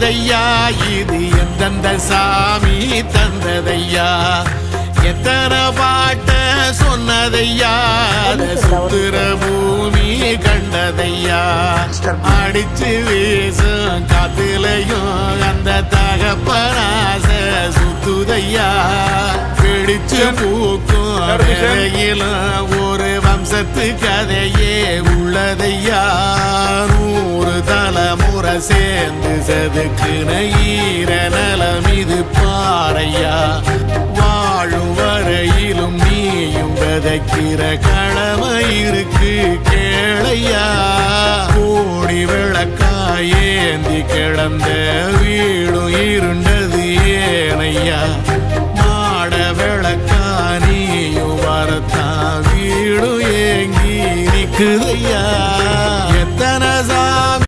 வந்ததையா இது எந்தெந்த சாமி தந்ததையா எத்தனை பாட்ட சொன்னதையா சுத்துற பூமி கண்டதையா அடிச்சு வீசும் காத்துலையும் அந்த தகப்பனாச சுத்துதையா பிடிச்சு பூக்கும் ஒரு வம்சத்து கதையே உள்ளதையா 100 தலைமுறை சேர்ந்து செதுக்குன ஈர நலம் இது பாறையா வாழும் வரையிலும் நீயும் விதைக்கிற கடமை இருக்கு கேளையா கோடி விளக்காயேந்தி கிடந்த வீடும் இருண்டது ஏனையா மாட விளக்கா நீயும் வரத்தான் வீடும் ஏங்கி நிக்குதையா